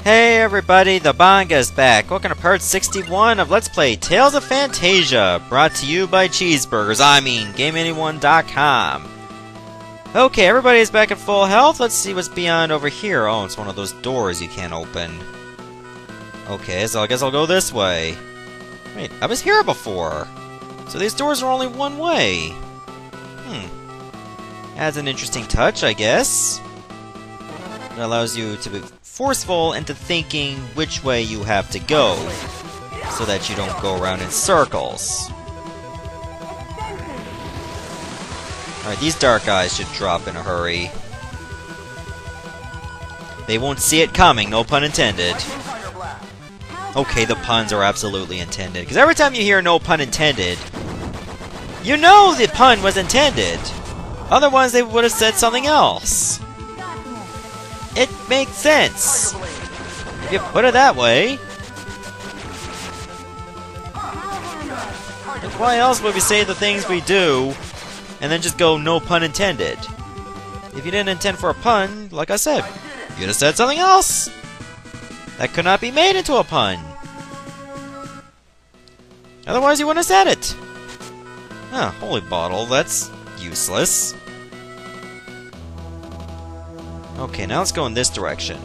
Hey everybody, the Banga's back. Welcome to part 61 of Let's Play Tales of Phantasia, brought to you by Cheeseburgers, GameAnyone.com. Okay, everybody's back at full health. Let's see what's beyond over here. Oh, it's one of those doors you can't open. Okay, so I guess I'll go this way. Wait, I was here before. So these doors are only one way. Adds an interesting touch, I guess. It allows you to be forceful into thinking which way you have to go, so that you don't go around in circles. Alright, these dark eyes should drop in a hurry. They won't see it coming, no pun intended. Okay, the puns are absolutely intended, because every time you hear no pun intended, you know the pun was intended. Otherwise, they would have said something else. It makes sense if you put it that way. Like, why else would we say the things we do and then just go no pun intended? If you didn't intend for a pun, like I said, you'd have said something else that could not be made into a pun. Otherwise, you wouldn't have said it. Ah, holy bottle, that's useless. Okay, now let's go in this direction.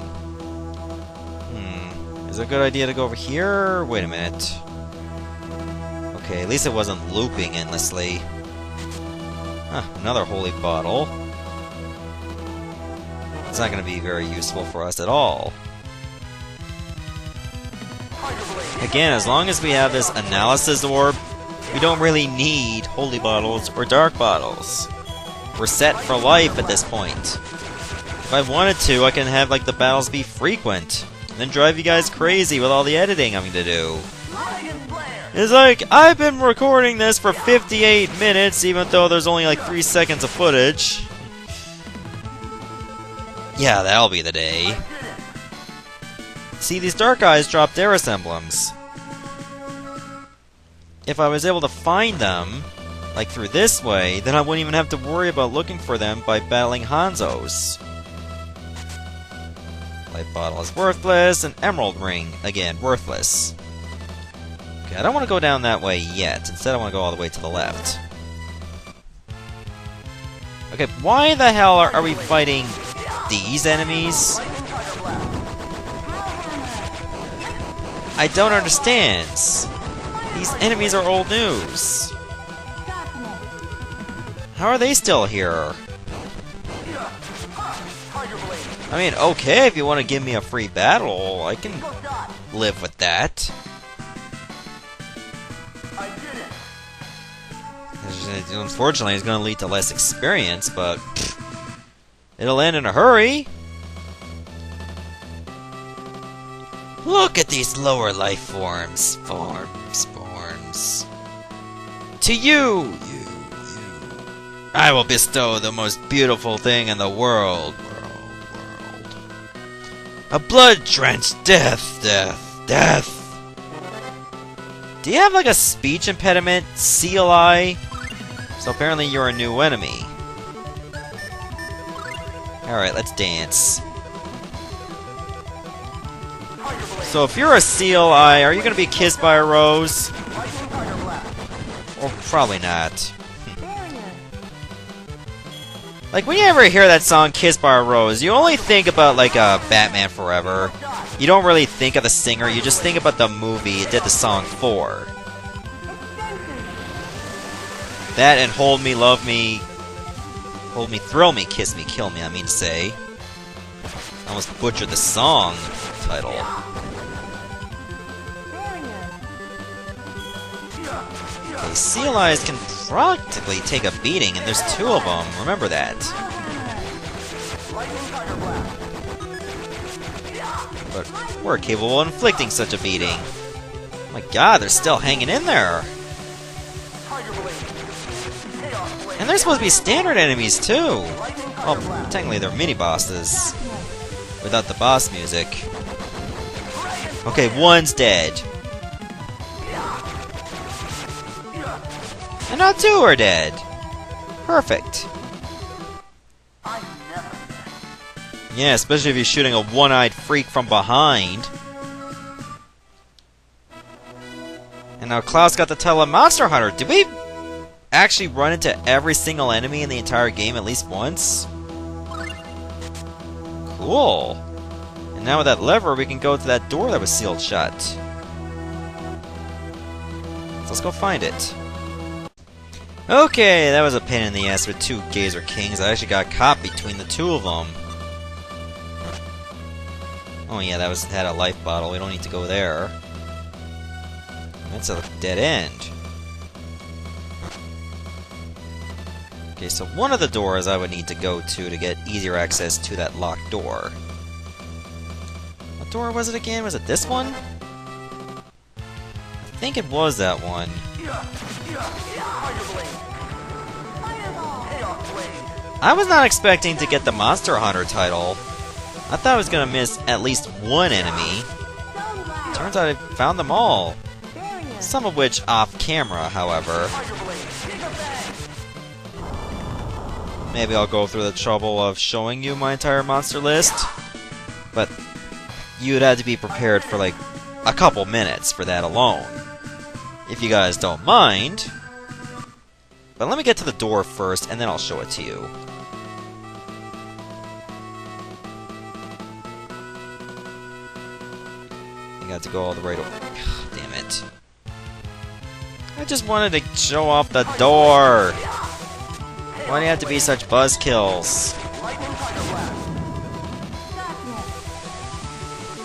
Is it a good idea to go over here? Wait a minute. Okay, at least it wasn't looping endlessly. Another holy bottle. It's not going to be very useful for us at all. Again, as long as we have this analysis orb, we don't really need holy bottles or dark bottles. We're set for life at this point. If I wanted to, I can have like the battles be frequent, and then drive you guys crazy with all the editing I'm going to do. It's like, I've been recording this for 58 minutes, even though there's only like 3 seconds of footage. Yeah, that'll be the day. See, these dark eyes drop their emblems. If I was able to find them, like through this way, then I wouldn't even have to worry about looking for them by battling Hanzos. Light bottle is worthless, and emerald ring, again, worthless. Okay, I don't want to go down that way yet. Instead, I want to go all the way to the left. Okay, why the hell are we fighting these enemies? I don't understand. These enemies are old news. How are they still here? I mean, okay, if you want to give me a free battle, I can live with that. Unfortunately, it's going to lead to less experience, but it'll end in a hurry. Look at these lower life forms. Forms. To you, I will bestow the most beautiful thing in the world. A blood-drenched death. Do you have like a speech impediment, seal eye? So apparently you're a new enemy. Alright, let's dance. So if you're a seal eye, are you gonna be kissed by a rose? Or probably not. Like, when you ever hear that song, Kissed by a Rose, you only think about, like, Batman Forever. You don't really think of the singer, you just think about the movie it did the song for. That and Hold Me, Love Me, Hold Me, Thrill Me, Kiss Me, Kill Me, I mean to say. I almost butchered the song title. Okay, seal eyes can practically take a beating, and there's 2 of them. Remember that. But we're capable of inflicting such a beating. Oh my god, they're still hanging in there. And they're supposed to be standard enemies, too. Well, technically they're mini-bosses. Without the boss music. Okay, one's dead. And now 2 are dead. Perfect. Yeah, especially if you're shooting a one-eyed freak from behind. And now Cloud's got the title of Monster Hunter. Did we actually run into every single enemy in the entire game at least once? Cool. And now with that lever, we can go to that door that was sealed shut. So let's go find it. Okay, that was a pain in the ass with two Gazer Kings. I actually got caught between the two of them. Oh yeah, that had a life bottle. We don't need to go there. That's a dead end. Okay, so one of the doors I would need to go to get easier access to that locked door. What door was it again? Was it this one? I think it was that one. I was not expecting to get the Monster Hunter title. I thought I was gonna miss at least one enemy. Turns out I found them all. Some of which off camera, however. Maybe I'll go through the trouble of showing you my entire monster list. But you'd have to be prepared for like a couple minutes for that alone. If you guys don't mind. But let me get to the door first, and then I'll show it to you. You got to go all the way to... Damn it. I just wanted to show off the door! Why do you have to be such buzzkills?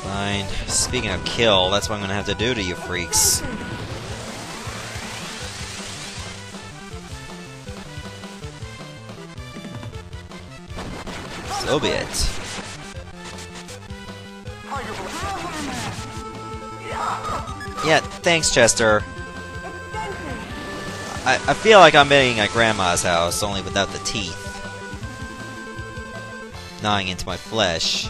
Fine. Speaking of kill, that's what I'm gonna have to do to you freaks. So be it. Yeah, thanks, Chester. I feel like I'm being at Grandma's house, only without the teeth. Gnawing into my flesh.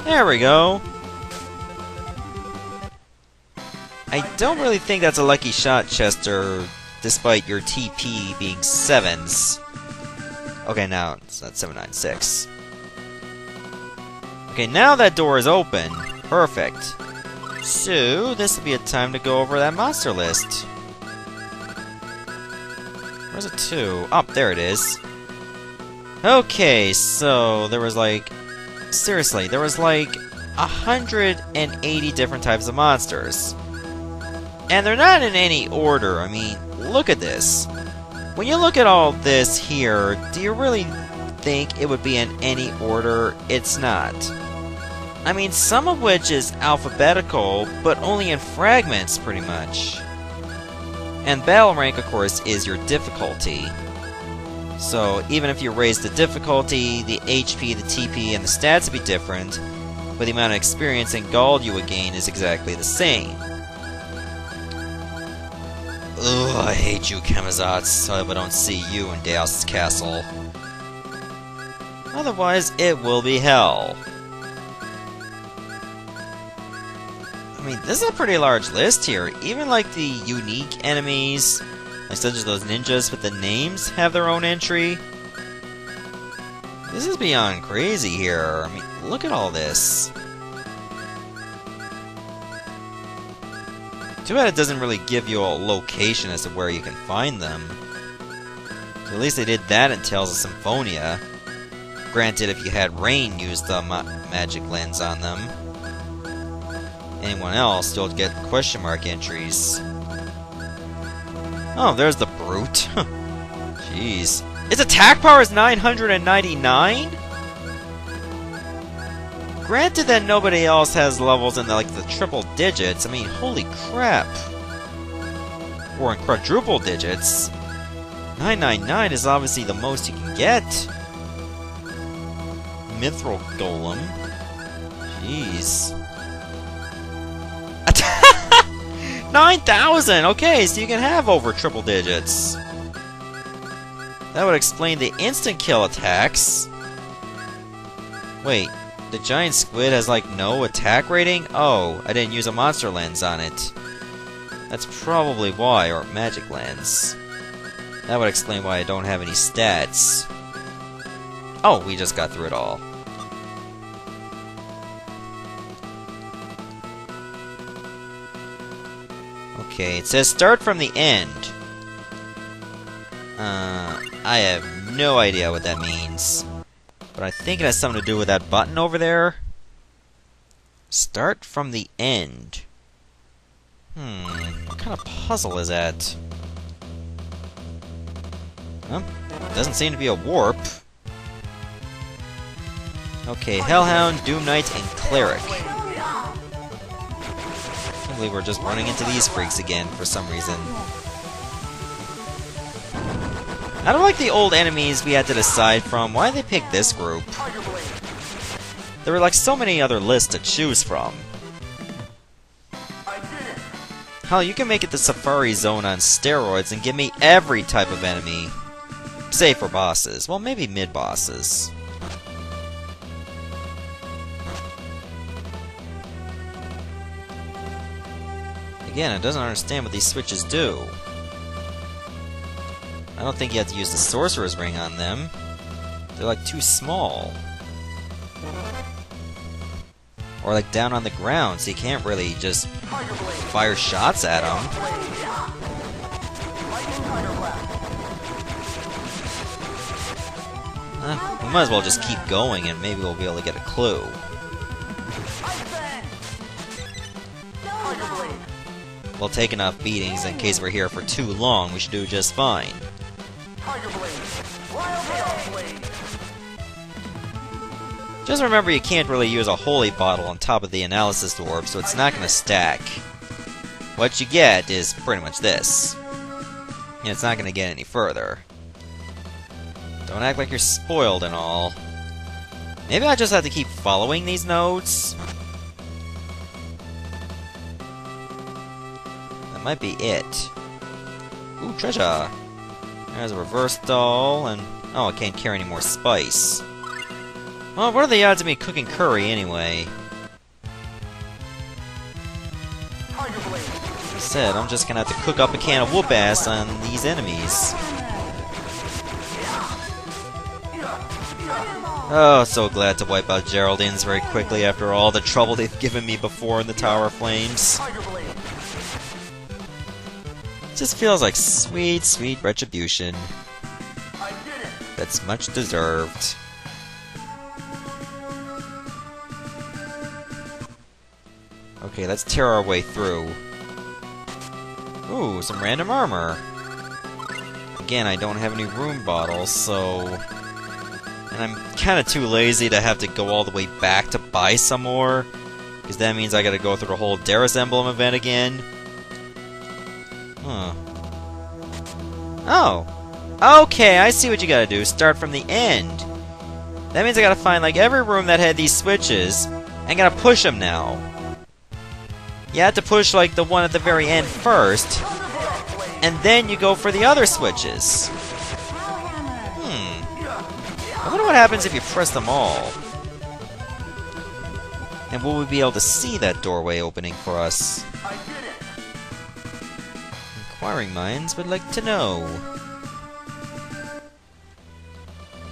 There we go. I don't really think that's a lucky shot, Chester, despite your TP being 7s. Okay, now it's at 796. Okay, now that door is open. Perfect. So, this will be a time to go over that monster list. Where's it to? Oh, there it is. Okay, so there was like... Seriously, there was like 180 different types of monsters. And they're not in any order. I mean, look at this. When you look at all this here, do you really think it would be in any order? It's not. I mean, some of which is alphabetical, but only in fragments, pretty much. And battle rank, of course, is your difficulty. So, even if you raise the difficulty, the HP, the TP, and the stats would be different, but the amount of experience and gold you would gain is exactly the same. Ugh, I hate you, Camazotz. I hope I don't see you in Dhaos' castle. Otherwise, it will be hell. I mean, this is a pretty large list here. Even like the unique enemies, like such as those ninjas with the names, have their own entry. This is beyond crazy here. I mean, look at all this. Too bad it doesn't really give you a location as to where you can find them. So at least they did that in Tales of Symphonia. Granted, if you had Rain use the magic lens on them. Anyone else still get question mark entries. Oh, there's the brute. Jeez. Its attack power is 999? Granted that nobody else has levels in the triple digits. I mean, holy crap. Or in quadruple digits. 999 is obviously the most you can get. Mithril Golem. Jeez. 9,000! Okay, so you can have over triple digits. That would explain the instant kill attacks. Wait, the giant squid has no attack rating? Oh, I didn't use a monster lens on it. That's probably why, or magic lens. That would explain why I don't have any stats. Oh, we just got through it all. Okay, it says start from the end. I have no idea what that means. But I think it has something to do with that button over there. Start from the end. What kind of puzzle is that? Well, doesn't seem to be a warp. Okay, Hellhound, Doom Knight, and Cleric. I can't believe we're just running into these freaks again for some reason. I don't like the old enemies we had to decide from. Why did they pick this group? There were like so many other lists to choose from. Hell, you can make it the Safari Zone on steroids and give me every type of enemy. Save for bosses. Well, maybe mid-bosses. Again, it doesn't understand what these switches do. I don't think you have to use the Sorcerer's Ring on them. They're like too small. Or like down on the ground, so you can't really just fire shots at them. We might as well just keep going and maybe we'll be able to get a clue. We'll take enough beatings in case we're here for too long. We should do just fine. Just remember you can't really use a holy bottle on top of the analysis orb, so it's not going to stack. What you get is pretty much this. And it's not going to get any further. Don't act like you're spoiled and all. Maybe I just have to keep following these nodes? That might be it. Ooh, treasure! There's a reverse doll, and... oh, I can't carry any more spice. Well, what are the odds of me cooking curry, anyway? Like I said, I'm just gonna have to cook up a can of whoop-ass on these enemies. Oh, so glad to wipe out Geraldines very quickly after all the trouble they've given me before in the Tower of Flames. It just feels like sweet, sweet retribution. That's much deserved. Okay, let's tear our way through. Ooh, some random armor. Again, I don't have any rune bottles, so... and I'm kinda too lazy to have to go all the way back to buy some more. Because that means I gotta go through the whole Darius Emblem event again. Huh. Oh! Okay, I see what you gotta do. Start from the end. That means I gotta find, like, every room that had these switches, and gotta push them now. You have to push, like, the one at the very end first, and then you go for the other switches. I wonder what happens if you press them all. And will we be able to see that doorway opening for us? Inquiring minds would like to know.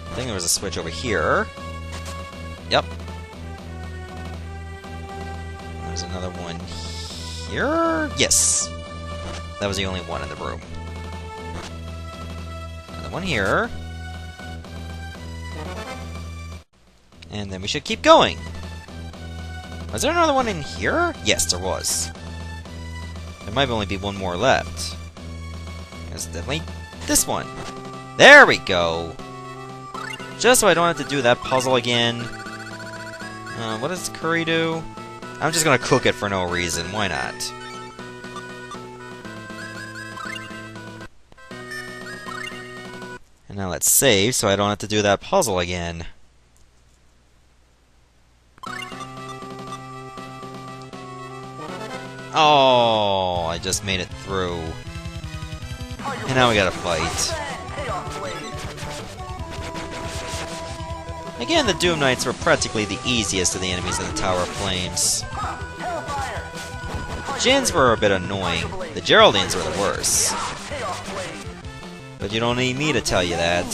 I think there was a switch over here. Yep. There's another one here? Yes! That was the only one in the room. Another one here. And then we should keep going. Was there another one in here? Yes, there was. There might only be one more left. There's definitely this one. There we go! Just so I don't have to do that puzzle again. What does curry do? I'm just gonna cook it for no reason. Why not? And now let's save so I don't have to do that puzzle again. Oh, I just made it through. And now we gotta fight. Again, the Doom Knights were practically the easiest of the enemies in the Tower of Flames. The Djinns were a bit annoying. The Geraldines were the worst. But you don't need me to tell you that.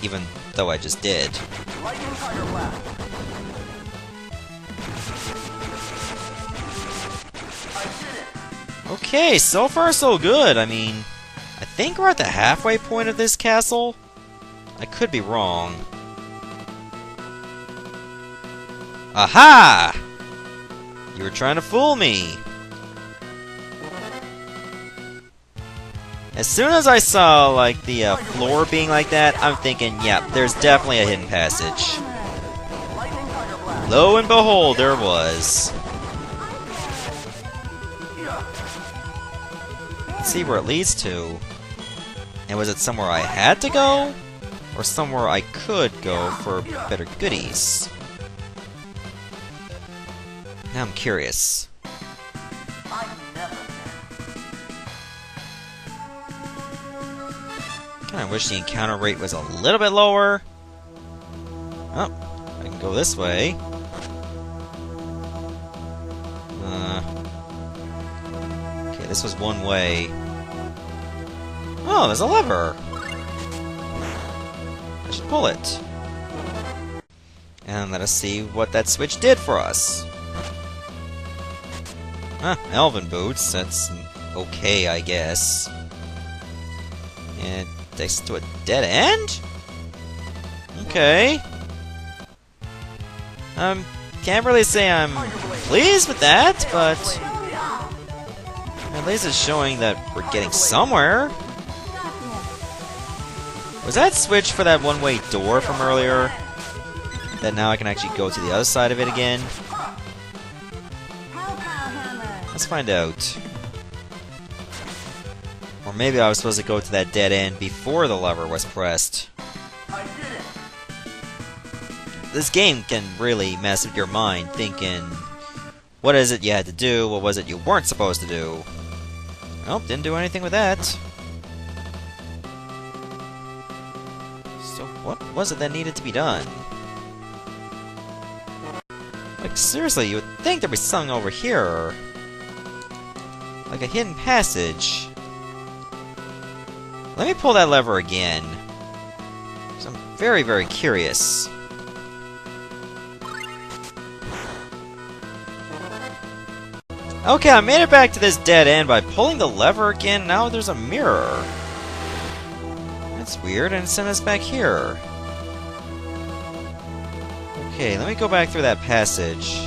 Even though I just did. Okay, so far so good. I mean, I think we're at the halfway point of this castle. I could be wrong. Aha! You were trying to fool me. As soon as I saw, like, the floor being like that, I'm thinking, yeah, there's definitely a hidden passage. Lo and behold, there was. Let's see where it leads to. And was it somewhere I had to go? Or somewhere I could go for better goodies? Now I'm curious. Kinda wish the encounter rate was a little bit lower. Oh, I can go this way. Okay, this was one way. Oh, there's a lever. I should pull it. And let us see what that switch did for us. Elven boots. That's okay, I guess. And it takes us to a dead end? Okay. Can't really say I'm pleased with that, but at least it's showing that we're getting somewhere. Was that switch for that one-way door from earlier? That now I can actually go to the other side of it again? Let's find out. Or maybe I was supposed to go to that dead end before the lever was pressed. This game can really mess with your mind, thinking, what is it you had to do, what was it you weren't supposed to do? Nope, didn't do anything with that. So what was it that needed to be done? Like, seriously, you would think there'd be something over here. Like a hidden passage. Let me pull that lever again. 'Cause I'm very, very curious. Okay, I made it back to this dead end by pulling the lever again. Now there's a mirror. That's weird, and it sent us back here. Okay, let me go back through that passage.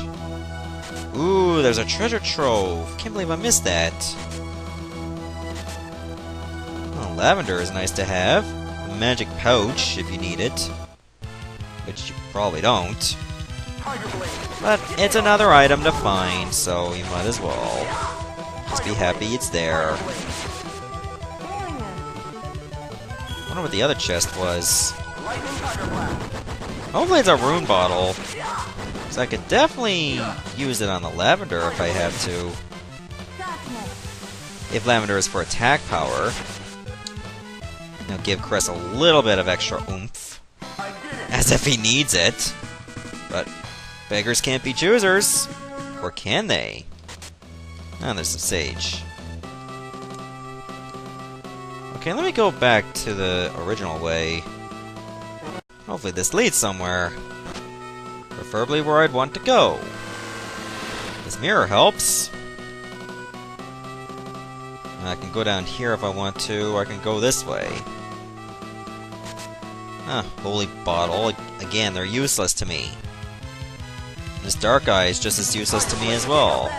Ooh, there's a treasure trove. Can't believe I missed that. Oh, lavender is nice to have. A magic pouch, if you need it. Which you probably don't. But it's another item to find, so you might as well. Just be happy it's there. I wonder what the other chest was. Hopefully it's a rune bottle. So I could definitely use it on the lavender if I have to. If lavender is for attack power. You know, give Chris a little bit of extra oomph. As if he needs it. But beggars can't be choosers. Or can they? Oh, there's some sage. Okay, let me go back to the original way. Hopefully this leads somewhere. Preferably where I'd want to go. This mirror helps. I can go down here if I want to, or I can go this way. Holy bottle. Again, they're useless to me. This dark eye is just as useless to me as well.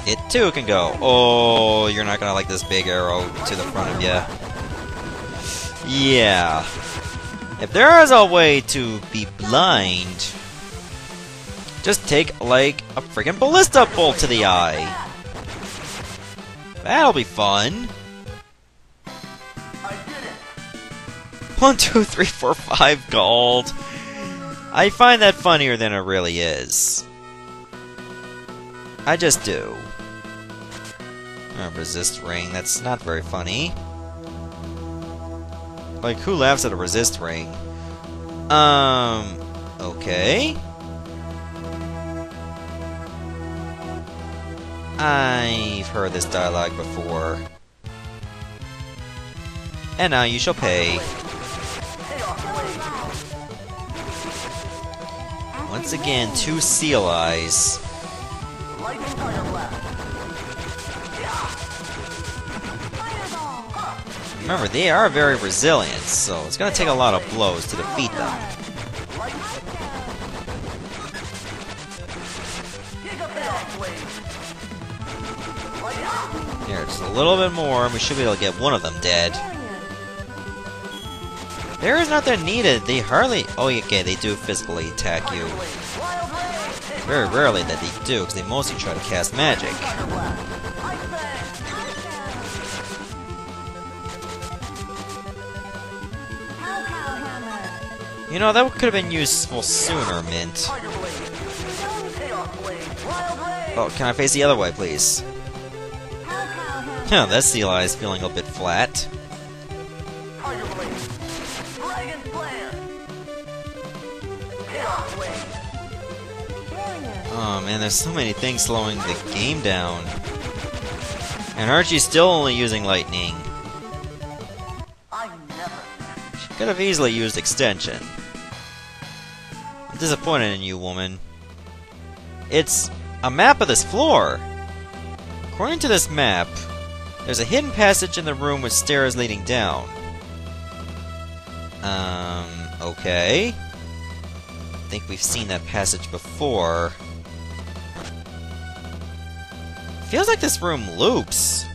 It too can go. Oh, you're not gonna like this big arrow to the front of you. Yeah. If there is a way to be blind, just take, like, a friggin' ballista bolt to the eye. That'll be fun. 1, 2, 3, 4, 5 gold. I find that funnier than it really is. I just do. Resist ring, that's not very funny. Like, who laughs at a resist ring? Okay. I've heard this dialogue before. And now you shall pay. Once again, 2 seal eyes. Remember, they are very resilient, so it's going to take a lot of blows to defeat them. Here, just a little bit more, and we should be able to get one of them dead. Barriers not that needed. They hardly... Oh, okay, they do physically attack you. Very rarely that they do, because they mostly try to cast magic. You know, that could have been useful sooner, Mint. Oh, can I face the other way, please? Huh, that seal eye is feeling a bit flat. Oh man, there's so many things slowing the game down. And Archie's still only using lightning. She could have easily used extension. I'm disappointed in you, woman. It's a map of this floor. According to this map, there's a hidden passage in the room with stairs leading down. Okay. I think we've seen that passage before. Feels like this room loops.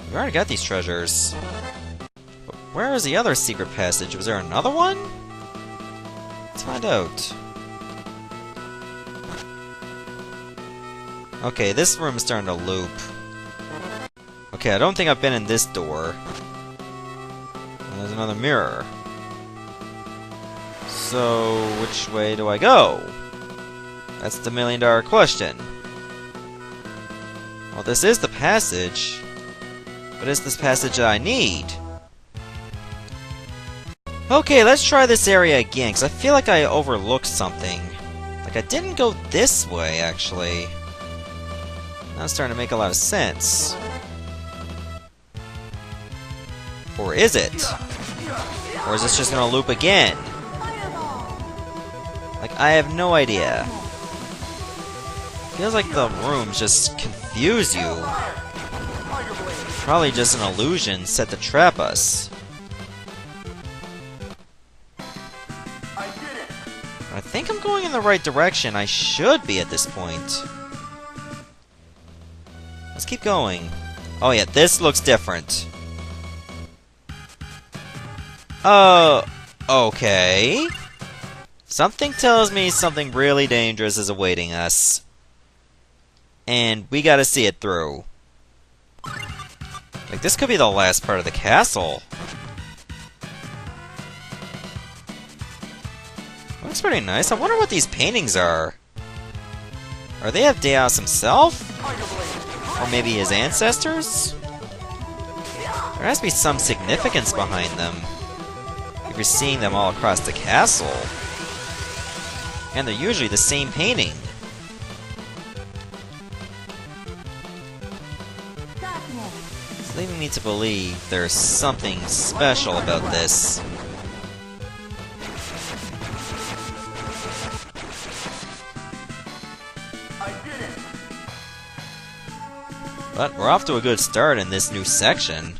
We've already got these treasures. But where is the other secret passage? Was there another one? Let's find out. Okay, this room is starting to loop. Okay, I don't think I've been in this door. And there's another mirror. So, which way do I go? That's the $1,000,000 question. Well, this is the passage. But is this passage that I need? Okay, let's try this area again, because I feel like I overlooked something. Like, I didn't go this way, actually. Now it's starting to make a lot of sense. Or is it? Or is this just gonna loop again? Like, I have no idea. Feels like the rooms just confuse you. Probably just an illusion set to trap us. I think I'm going in the right direction. I should be at this point. Let's keep going. Oh yeah, this looks different. Okay. Something tells me something really dangerous is awaiting us. And we gotta see it through. Like, this could be the last part of the castle. Looks pretty nice. I wonder what these paintings are. Are they of Dhaos himself? Or maybe his ancestors? There has to be some significance behind them. If you're seeing them all across the castle. And they're usually the same painting. It's leading me to believe there's something special about this. But we're off to a good start in this new section.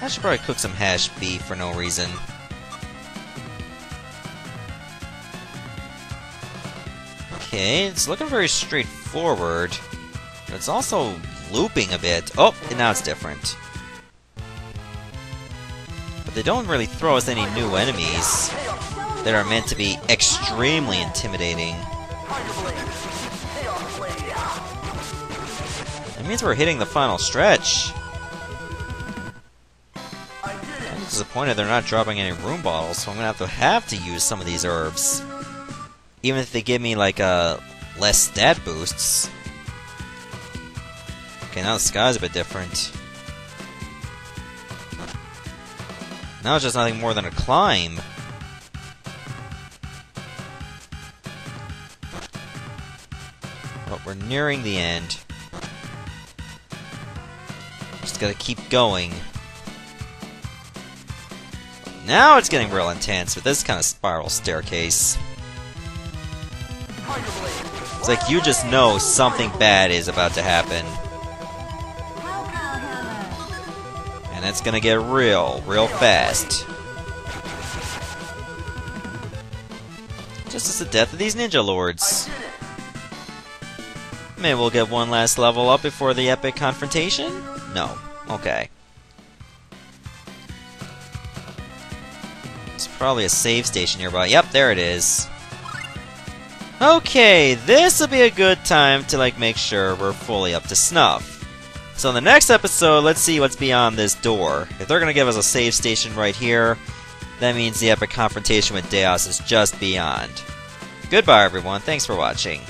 I should probably cook some hash beef for no reason. Okay, it's looking very straightforward. But it's also looping a bit. Oh, and now it's different. But they don't really throw us any new enemies that are meant to be extremely intimidating. That means we're hitting the final stretch. I'm disappointed they're not dropping any room bottles, so I'm gonna have to use some of these herbs. Even if they give me, like, less stat boosts. Okay, now the sky's a bit different. Now it's just nothing more than a climb. We're nearing the end. Just gotta keep going. Now it's getting real intense with this kind of spiral staircase. It's like you just know something bad is about to happen. And it's gonna get real fast. Just as the death of these ninja lords. Maybe we'll get one last level up before the epic confrontation? No. Okay. There's probably a save station nearby. Yep, there it is. Okay, this will be a good time to make sure we're fully up to snuff. So in the next episode, let's see what's beyond this door. If they're gonna give us a save station right here, that means the epic confrontation with Dhaos is just beyond. Goodbye everyone, thanks for watching.